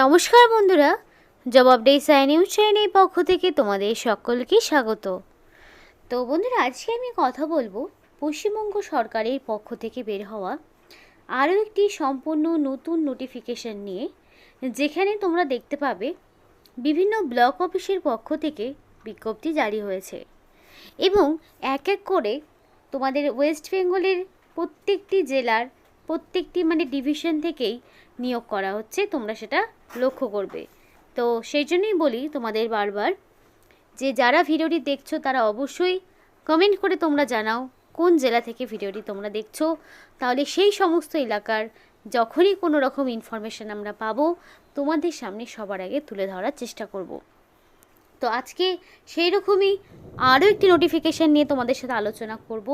নমস্কার বন্ধুরা, জবাব ডেইসাই নিউজ চ্যানেলের পক্ষ থেকে তোমাদের সকলকে স্বাগত। তো বন্ধুরা, আজকে আমি কথা বলবো পশ্চিমবঙ্গ সরকারের পক্ষ থেকে বের হওয়া আরও একটি সম্পূর্ণ নতুন নোটিফিকেশন নিয়ে, যেখানে তোমরা দেখতে পাবে বিভিন্ন ব্লক অফিসের পক্ষ থেকে বিজ্ঞপ্তি জারি হয়েছে এবং এক এক করে তোমাদের ওয়েস্ট বেঙ্গলের প্রত্যেকটি জেলার প্রত্যেকটি ডিভিশন থেকেই নিয়োগ করা হচ্ছে, তোমরা সেটা লক্ষ্য করবে। তো সেই জন্যই বলি তোমাদের বারবার যে যারা ভিডিওটি দেখছো তারা অবশ্যই কমেন্ট করে তোমরা জানাও কোন জেলা থেকে ভিডিওটি তোমরা দেখছো, তাহলে সেই সমস্ত এলাকার যখনই কোনো রকম ইনফরমেশান আমরা পাবো তোমাদের সামনে সবার আগে তুলে ধরার চেষ্টা করব। তো আজকে সেই রকমই আরও একটি নোটিফিকেশান নিয়ে তোমাদের সাথে আলোচনা করব,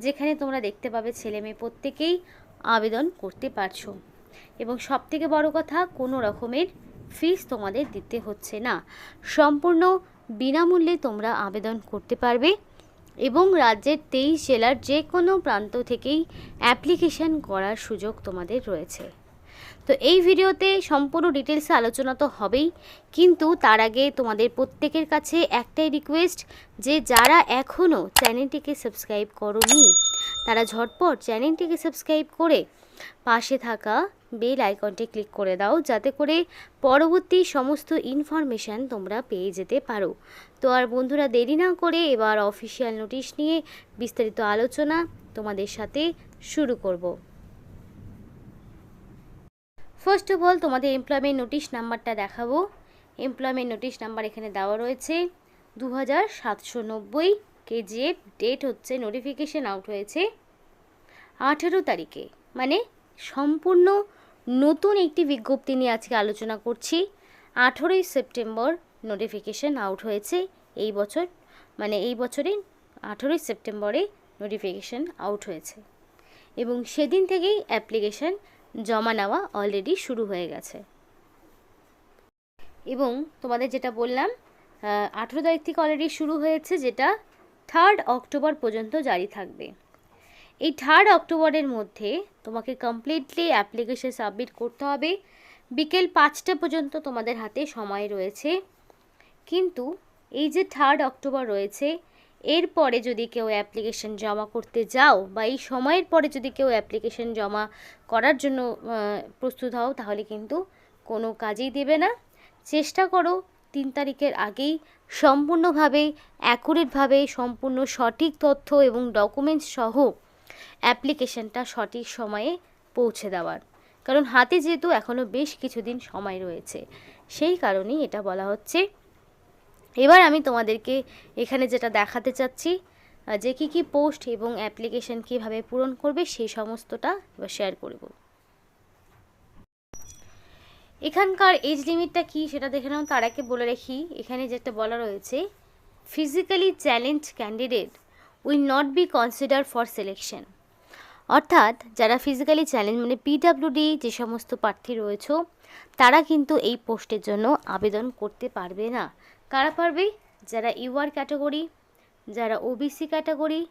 যেখানে তোমরা দেখতে পাবে ছেলে মেয়ে প্রত্যেকেই আবেদন করতে পারছো এবং সবথেকে বড় কথা, কোনো রকমের ফিস তোমাদের দিতে হচ্ছে না, সম্পূর্ণ বিনামূল্যে তোমরা আবেদন করতে পারবে এবং রাজ্যের 23 জেলার যে কোনো প্রান্ত থেকেই অ্যাপ্লিকেশান করার সুযোগ তোমাদের রয়েছে। তো এই ভিডিওতে সম্পূর্ণ ডিটেলসে আলোচনা তো হবেই, কিন্তু তার আগে তোমাদের প্রত্যেকের কাছে একটাই রিকোয়েস্ট যে যারা এখনও চ্যানেলটিকে সাবস্ক্রাইব করোনি তারা ঝটপট চ্যানেলটিকে সাবস্ক্রাইব করে পাশে থাকা বেল আইকনটি ক্লিক করে দাও, যাতে করে পরবর্তী সমস্ত ইনফরমেশান তোমরা পেয়ে যেতে পারো। তো আর বন্ধুরা, দেরি না করে এবার অফিসিয়াল নোটিশ নিয়ে বিস্তারিত আলোচনা তোমাদের সাথে শুরু করব। ফার্স্ট অফ অল তোমাদের এমপ্লয়মেন্ট নোটিশ নাম্বারটা দেখাবো। এমপ্লয়মেন্ট নোটিশ নাম্বার এখানে দেওয়া রয়েছে 2790 KGF। ডেট হচ্ছে নোটিফিকেশান আউট হয়েছে 18 তারিখে, মানে সম্পূর্ণ নতুন একটি বিজ্ঞপ্তি নিয়ে আজকে আলোচনা করছি। 18ই সেপ্টেম্বর নোটিফিকেশান আউট হয়েছে এই বছর, মানে এই বছরে 18ই সেপ্টেম্বরে নোটিফিকেশান আউট হয়েছে এবং সেদিন থেকেই অ্যাপ্লিকেশান জমা নেওয়া অলরেডি শুরু হয়ে গেছে। এবং তোমাদের যেটা বললাম 18 তারিখ থেকে অলরেডি শুরু হয়েছে, যেটা 3 অক্টোবর পর্যন্ত জারি থাকবে। এই 3 অক্টোবরের মধ্যে তোমাকে কমপ্লিটলি অ্যাপ্লিকেশন সাবমিট করতে হবে। বিকেল 5টা পর্যন্ত তোমাদের হাতে সময় রয়েছে, কিন্তু এই যে 3 অক্টোবর রয়েছে, এরপরে যদি কেউ অ্যাপ্লিকেশন জমা করতে যাও বা এই সময়ের পরে যদি কেউ অ্যাপ্লিকেশন জমা করার জন্য প্রস্তুত হও, তাহলে কিন্তু কোনো কাজেই দেবে না। চেষ্টা করো 3 তারিখের আগেই সম্পূর্ণভাবে অ্যাকুরেটভাবে সম্পূর্ণ সঠিক তথ্য এবং ডকুমেন্টস সহ অ্যাপ্লিকেশনটা সঠিক সময়ে পৌঁছে দেওয়ার, কারণ হাতে যেহেতু এখনও বেশ কিছুদিন সময় রয়েছে, সেই কারণেই এটা বলা হচ্ছে। এবার আমি তোমাদেরকে এখানে যেটা দেখাতে চাচ্ছি যে কী পোস্ট এবং অ্যাপ্লিকেশন কীভাবে পূরণ করবে সেই সমস্তটা এবার শেয়ার করব। এখানকার এজ লিমিটটা কি সেটা দেখে নাও। তার আগে বলে রাখি, এখানে যেটা বলা রয়েছে, physically challenge candidate will not be consider for selection. অর্থাৎ যারা ফিজিক্যালি চ্যালেঞ্জ PWD যে সমস্ত প্রার্থী রয়েছে তারা কিন্তু এই পোস্টের জন্য আবেদন করতে পারবে না। কারা পারবে? যারা UR ক্যাটাগরি, যারা OBC ক্যাটাগরি,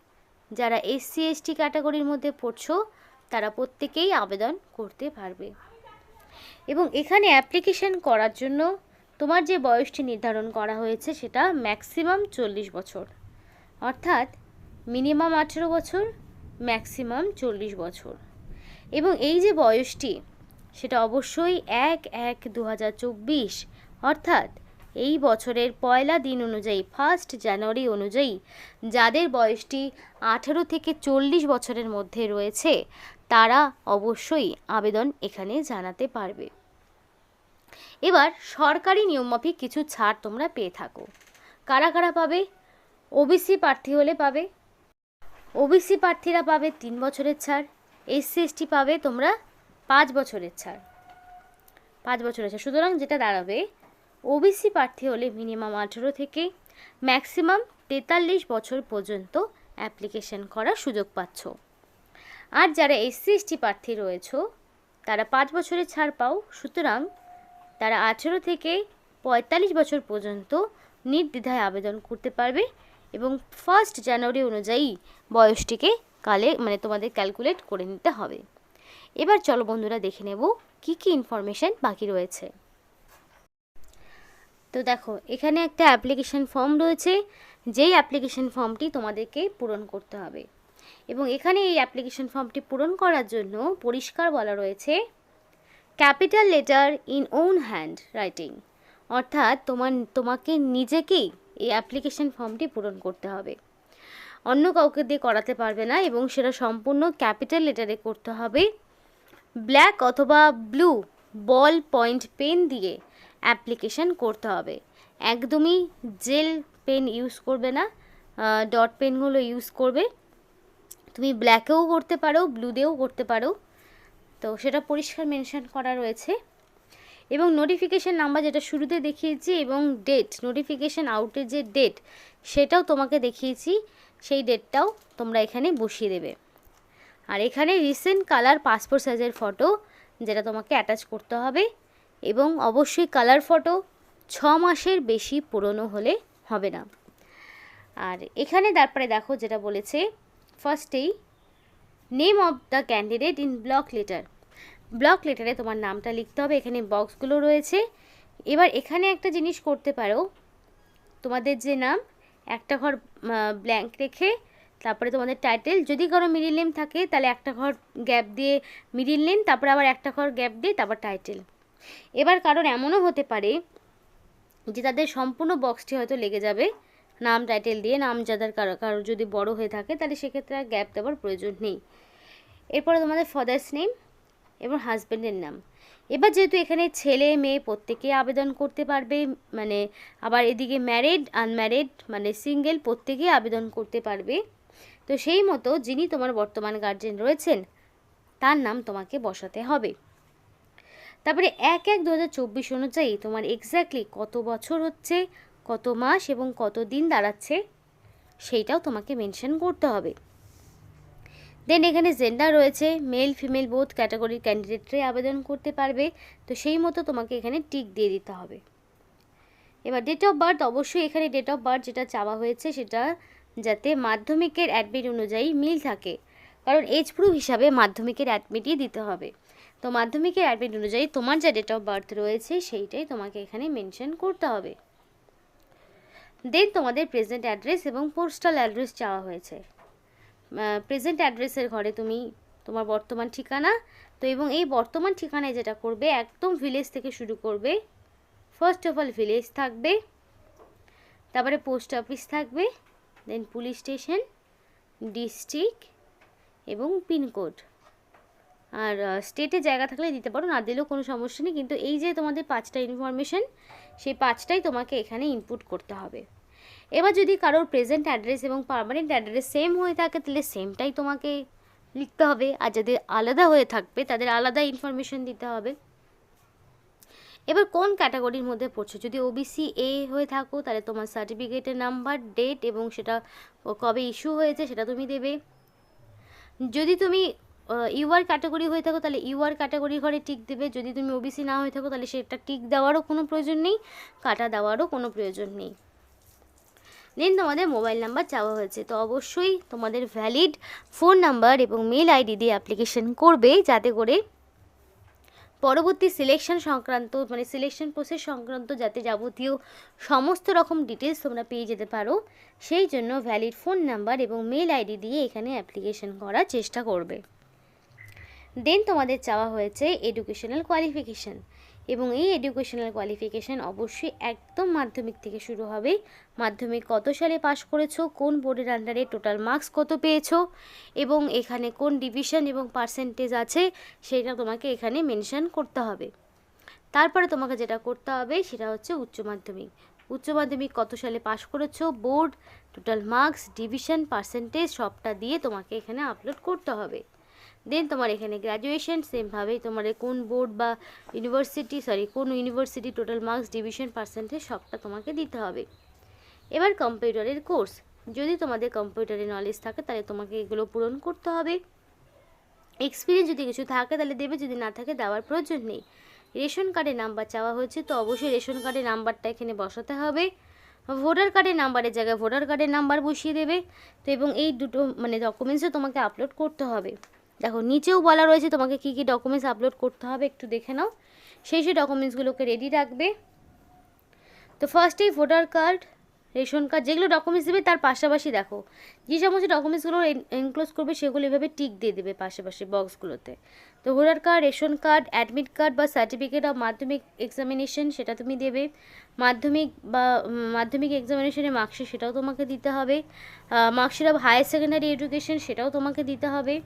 যারা SC ST ক্যাটাগরির মধ্যে পড়ছো, তারা প্রত্যেকেই আবেদন করতে পারবে। এবং এখানে অ্যাপ্লিকেশন করার জন্য তোমার যে বয়সটি নির্ধারণ করা হয়েছে সেটা ম্যাক্সিমাম 40 বছর, অর্থাৎ মিনিমাম 18 বছর, ম্যাক্সিমাম 40 বছর। এবং এই যে বয়সটি সেটা অবশ্যই 1/1/2024, অর্থাৎ এই বছরের পয়লা দিন অনুযায়ী 1 জানুয়ারি অনুযায়ী যাদের বয়সটি 18 থেকে 40 বছরের মধ্যে রয়েছে তারা অবশ্যই আবেদন এখানে জানাতে পারবে। এবার সরকারি নিয়মমাফিক কিছু ছাড় তোমরা পেয়ে থাকো। কারা কারা পাবে? OBC প্রার্থী হলে পাবে, OBC প্রার্থীরা পাবে 3 বছরের ছাড়, SC ST পাবে তোমরা 5 বছরের ছাড়, 5 বছরের ছাড়। সুতরাং যেটা দাঁড়াবে, OBC প্রার্থী হলে মিনিমাম 18 থেকে ম্যাক্সিমাম 43 বছর পর্যন্ত অ্যাপ্লিকেশন করার সুযোগ পাচ্ছ। আর যারা SC ST প্রার্থী রয়েছে তারা 5 বছরের ছাড় পাও, সুতরাং তারা 18 থেকে 45 বছর পর্যন্ত নির্দ্বিধায় আবেদন করতে পারবে এবং 1 জানুয়ারি অনুযায়ী বয়সটিকে তোমাদের ক্যালকুলেট করে নিতে হবে। এবার চলো বন্ধুরা দেখে নেব কি কি ইনফরমেশান বাকি রয়েছে। তো দেখো এখানে একটা অ্যাপ্লিকেশন ফর্ম রয়েছে, যেই অ্যাপ্লিকেশন ফর্মটি তোমাদেরকে পূরণ করতে হবে। এবং এখানে এই অ্যাপ্লিকেশন ফর্মটি পূরণ করার জন্য পরিষ্কার বলা রয়েছে capital letter in on hand writing, অর্থাৎ তোমাকে নিজেকেই এই অ্যাপ্লিকেশন ফর্মটি পূরণ করতে হবে, অন্য কাউকে দিয়ে করাতে পারবে না, এবং সেটা সম্পূর্ণ ক্যাপিটাল লেটারে করতে হবে। ব্ল্যাক অথবা ব্লু বল পয়েন্ট পেন দিয়ে অ্যাপ্লিকেশন করতে হবে, একদমই জেল পেন ইউজ করবে না, ডট পেনগুলো ইউজ করবে। তুমি ব্ল্যাকেও করতে পারো, ব্লু দিয়েও করতে পারো, তো সেটা পরিষ্কার মেনশন করা রয়েছে। এবং নোটিফিকেশান নাম্বার যেটা শুরুতে দেখিয়েছি, এবং ডেট, নোটিফিকেশান আউটের যে ডেট সেটাও তোমাকে দেখিয়েছি, সেই ডেটটাও তোমরা এখানে বসিয়ে দেবে। আর এখানে রিসেন্ট কালার পাসপোর্ট সাইজের ফটো যেটা তোমাকে অ্যাটাচ করতে হবে, এবং অবশ্যই কালার ফটো 6 মাসের বেশি পুরনো হলে হবে না। আর এখানে তারপরে দেখো যেটা বলেছে ফার্স্টেই name of the candidate in block letter, block লেটারে তোমার নামটা লিখতে হবে, এখানে বক্সগুলো রয়েছে। এবার এখানে একটা জিনিস করতে পারো, তোমাদের যে নাম একটা ঘর ব্ল্যাঙ্ক রেখে তারপরে তোমাদের টাইটেল, যদি কারো মিডিল নেম থাকে তাহলে একটা ঘর গ্যাপ দিয়ে মিডিল নেম, তারপরে আবার একটা ঘর গ্যাপ দিয়ে তারপর টাইটেল। এবার কারোর এমনও হতে পারে যে তাদের সম্পূর্ণ বক্সটি হয়তো লেগে যাবে নাম টাইটেল দিয়ে, নাম যাদের কারো যদি বড় হয়ে থাকে তাহলে সেক্ষেত্রে আর গ্যাপ দেওয়ার প্রয়োজন নেই। এরপরে তোমাদের ফাদার্স নেম এবং হাজব্যান্ডের নাম। এবার যেহেতু এখানে ছেলে মেয়ে প্রত্যেকেই আবেদন করতে পারবে, মানে আবার এদিকে ম্যারিড আনম্যারিড মানে সিঙ্গেল প্রত্যেকেই আবেদন করতে পারবে, তো সেই মতো যিনি তোমার বর্তমান গার্জেন রয়েছেন তার নাম তোমাকে বসাতে হবে। তারপরে 1/1/2024 অনুযায়ী তোমার এক্স্যাক্টলি কত বছর হচ্ছে, কত মাস এবং কত দিন দাঁড়াচ্ছে সেইটাও তোমাকে মেনশন করতে হবে। দেন এখানে জেন্ডার রয়েছে, মেল ফিমেল বোথ ক্যাটাগরির ক্যান্ডিডেটরাই আবেদন করতে পারবে, তো সেই মতো তোমাকে এখানে টিক দিয়ে দিতে হবে। এবার ডেট অফ বার্থ, অবশ্যই এখানে ডেট অফ বার্থ যেটা চাওয়া হয়েছে সেটা যাতে মাধ্যমিকের অ্যাডমিট অনুযায়ী মিল থাকে, কারণ এজ প্রুফ হিসাবে মাধ্যমিকের অ্যাডমিটই দিতে হবে। তো মাধ্যমিকের অ্যাডমিট অনুযায়ী তোমার যা ডেট অফ বার্থ রয়েছে সেইটাই তোমাকে এখানে মেনশন করতে হবে। দেন তোমাদের প্রেজেন্ট অ্যাড্রেস এবং পোস্টাল অ্যাড্রেস চাওয়া হয়েছে। প্রেজেন্ট অ্যাড্রেসের ঘরে তুমি তোমার বর্তমান ঠিকানা, তো এবং এই বর্তমান ঠিকানায় যেটা করবে একদম ভিলেজ থেকে শুরু করবে। ফার্স্ট অফ অল ভিলেজ থাকবে, তারপরে পোস্ট অফিস থাকবে, দেন পুলিশ স্টেশন, ডিস্ট্রিক্ট এবং পিনকোড। আর স্টেটে জায়গা থাকলে দিতে পারো, না দিলেও কোনো সমস্যা নেই, কিন্তু এই যে তোমাদের 5টা ইনফরমেশন সেই 5টাই তোমাকে এখানে ইনপুট করতে হবে। এবার যদি কারোর প্রেজেন্ট অ্যাড্রেস এবং পার্মানেন্ট অ্যাড্রেস সেম হয়ে থাকে তাহলে সেমটাই তোমাকে লিখতে হবে, আর যাদের আলাদা হয়ে থাকবে তাদের আলাদা ইনফরমেশন দিতে হবে। এবার কোন ক্যাটাগরির মধ্যে পড়ছো, যদি ওবিসি এ হয়ে থাকো তাহলে তোমার সার্টিফিকেটের নাম্বার, ডেট এবং সেটা কবে ইস্যু হয়েছে সেটা তুমি দেবে। যদি তুমি ইউআর ক্যাটাগরি হয়ে থাকো তাহলে ইউআর ক্যাটাগরি ঘরে টিক দেবে, যদি তুমি ওবিসি না হয়ে থাকো তাহলে সেটা টিক দেওয়ারও কোনো প্রয়োজন নেই, কাটা দেওয়ারও কোনো প্রয়োজন নেই। দেন তোমাদের মোবাইল নাম্বার চাওয়া হয়েছে, তো অবশ্যই তোমাদের ভ্যালিড ফোন নাম্বার এবং মেল আইডি দিয়ে অ্যাপ্লিকেশন করবে, যাতে করে পরবর্তী সিলেকশন সংক্রান্ত মানে সিলেকশন প্রসেস সংক্রান্ত যাতে যাবতীয় সমস্ত রকম ডিটেলস তোমরা পেয়ে যেতে পারো, সেই জন্য ভ্যালিড ফোন নাম্বার এবং মেল আইডি দিয়ে এখানে অ্যাপ্লিকেশন করার চেষ্টা করবে। দেন তোমাদের চাওয়া হয়েছে এডুকেশনাল কোয়ালিফিকেশান, এবং এই এডুকেশনাল কোয়ালিফিকেশান অবশ্যই একদম মাধ্যমিক থেকে শুরু হবে। মাধ্যমিক কত সালে পাশ করেছো, কোন বোর্ডের আন্ডারে টোটাল মার্কস কত পেয়েছো, এবং এখানে কোন ডিভিশন এবং পার্সেন্টেজ আছে সেটা তোমাকে এখানে মেনশন করতে হবে। তারপরে তোমাকে যেটা করতে হবে সেটা হচ্ছে উচ্চ মাধ্যমিক। উচ্চ মাধ্যমিক কত সালে পাশ করেছো, board, total marks, division, percentage সবটা দিয়ে তোমাকে এখানে আপলোড করতে হবে। দেন তোমার এখানে গ্র্যাজুয়েশন সেমভাবেই তোমার কোন বোর্ড বা কোন university total marks, division, percentage সবটা তোমাকে দিতে হবে। এবার কম্পিউটারের কোর্স, যদি তোমাদের কম্পিউটারের নলেজ থাকে তাহলে তোমাকে এগুলো পূরণ করতে হবে। এক্সপিরিয়েন্স যদি কিছু থাকে তাহলে দেবে, যদি না থাকে দেওয়ার প্রয়োজন নেই। রেশন কার্ডের নাম্বার চাওয়া হয়েছে, তো অবশ্যই রেশন কার্ডের নাম্বারটা এখানে বসাতে হবে। ভোটার কার্ডের নাম্বারের জায়গায় ভোটার কার্ডের নাম্বার বসিয়ে দেবে। তো এবং এই দুটো মানে ডকুমেন্টসও তোমাকে আপলোড করতে হবে। দেখো নিচেও বলা রয়েছে তোমাকে কী কী ডকুমেন্টস আপলোড করতে হবে, একটু দেখে নাও। সেই ডকুমেন্টসগুলোকে রেডি রাখবে। তো ফার্স্টেই ভোটার কার্ড, রেশন কার্ড, যেগুলো ডকুমেন্টস দেবে তার পাশাপাশি দেখো যে সমস্ত ডকুমেন্টসগুলো এনক্লোজ করবে সেগুলো এভাবে টিক দিয়ে দেবে পাশাপাশি বক্সগুলোতে। তো voter card, ration card, admit card বা সার্টিফিকেট অফ মাধ্যমিক এক্সামিনেশন সেটা তুমি দেবে, মাধ্যমিক এক্সামিনেশনের মার্কশিট সেটাও তোমাকে দিতে হবে, marksheet of higher secondary education সেটাও তোমাকে দিতে হবে,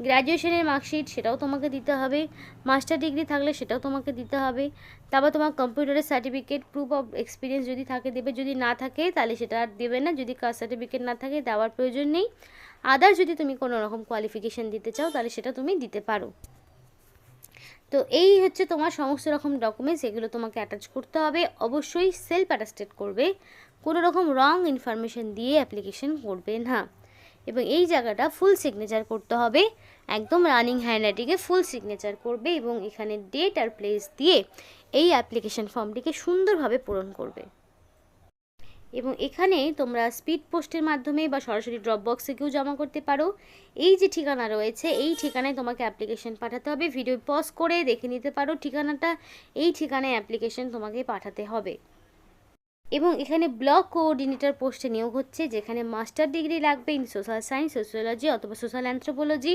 গ্র্যাজুয়েশনের মার্কশিট সেটাও তোমাকে দিতে হবে, মাস্টার ডিগ্রি থাকলে সেটাও তোমাকে দিতে হবে, তারপর তোমার কম্পিউটারের সার্টিফিকেট, প্রুফ অফ এক্সপিরিয়েন্স যদি থাকে দেবে, যদি না থাকে তাহলে সেটা আর দেবে না, যদি কাস্ট সার্টিফিকেট না থাকে দেওয়ার প্রয়োজন নেই। আদার যদি তুমি কোনো রকম কোয়ালিফিকেশান দিতে চাও তাহলে সেটা তুমি দিতে পারো। তো এই হচ্ছে তোমার সমস্ত রকম ডকুমেন্টস, এগুলো তোমাকে অ্যাটাচ করতে হবে। অবশ্যই সেলফ অ্যাটাস্টেড করবে, কোনো রকম রং ইনফরমেশন দিয়ে অ্যাপ্লিকেশন করবে না। এবং এই জায়গাটা ফুল সিগনেচার করতে হবে, একদম রানিং হ্যান্ডরাইটিংয়ে ফুল সিগনেচার করবে এবং এখানে ডেট আর প্লেস দিয়ে এই অ্যাপ্লিকেশন ফর্মটিকে সুন্দরভাবে পূরণ করবে। এবং এখানে তোমরা স্পিড পোস্টের মাধ্যমে বা সরাসরি ড্রপ বক্সে কেউ জমা করতে পারো। এই যে ঠিকানা রয়েছে এই ঠিকানায় তোমাকে অ্যাপ্লিকেশন পাঠাতে হবে। ভিডিও পজ করে দেখে নিতে পারো ঠিকানাটা, এই ঠিকানায় অ্যাপ্লিকেশন তোমাকে পাঠাতে হবে। এবং এখানে ব্লক কোঅর্ডিনেটর পোস্টে নিয়োগ হচ্ছে, যেখানে মাস্টার ডিগ্রি লাগবে ইন সোশ্যাল সায়েন্স, সোশিওলজি অথবা সোশ্যাল অ্যানথ্রোপোলজি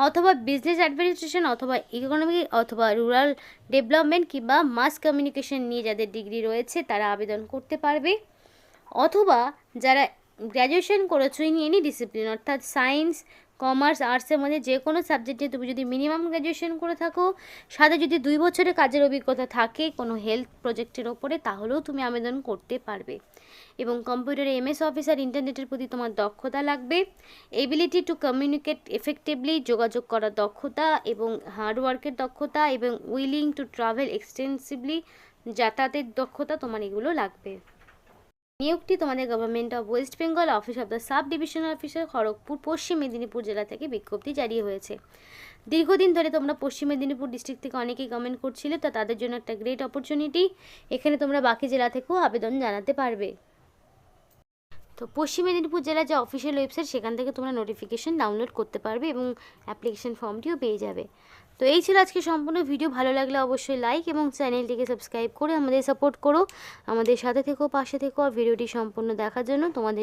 অথবা বিজনেস অ্যাডমিনিস্ট্রেশন অথবা ইকোনমি অথবা রুরাল ডেভেলপমেন্ট কিংবা মাস কমিউনিকেশন নিয়ে যাদের ডিগ্রি রয়েছে তারা আবেদন করতে পারবে, অথবা যারা গ্র্যাজুয়েশন করেছো ইন এনি ডিসিপ্লিন অর্থাৎ সায়েন্স, কমার্স, আর্টসের মধ্যে যে কোনো সাবজেক্টে তুমি যদি মিনিমাম গ্র্যাজুয়েশন করে থাকো, সাথে যদি 2 বছরের কাজের অভিজ্ঞতা থাকে কোনো হেলথ প্রজেক্টের ওপরে, তাহলেও তুমি আবেদন করতে পারবে। এবং কম্পিউটারে এমএস অফিসার, ইন্টারনেটের প্রতি তোমার দক্ষতা লাগবে, এবিলিটি টু কমিউনিকেট এফেক্টিভলি, যোগাযোগ করার দক্ষতা এবং হার্ডওয়ার্কের দক্ষতা এবং উইলিং টু ট্রাভেল এক্সটেন্সিভলি, যাতায়াতের দক্ষতা, তোমার এগুলো লাগবে। নিয়োগটি তোমাদের government of West Bengal office of the sub divisional officer Kharagpur পশ্চিম মেদিনীপুর জেলা থেকে বিজ্ঞপ্তি জারি হয়েছে। দীর্ঘদিন ধরে তোমরা পশ্চিম মেদিনীপুর ডিস্ট্রিক্ট থেকে অনেকেই কমেন্ট করছিলে, তো তাদের জন্য একটা গ্রেট অপরচুনিটি, এখানে তোমরা বাকি জেলা থেকেও আবেদন জানাতে পারবে। তো পশ্চিম মেদিনীপুর জেলার যে অফিসিয়াল ওয়েবসাইট সেখান থেকে তোমরা নোটিফিকেশন ডাউনলোড করতে পারবে এবং অ্যাপ্লিকেশন ফর্মটিও পেয়ে যাবে। তো এই ছিল আজকে সম্পূর্ণ ভিডিও। ভালো লাগলে অবশ্যই লাইক এবং চ্যানেলটিকে সাবস্ক্রাইব করে আমাদের সাপোর্ট করো, আমাদের সাথে থেকো, পাশে থেকো। আর ভিডিওটি সম্পূর্ণ দেখার জন্য তোমাদের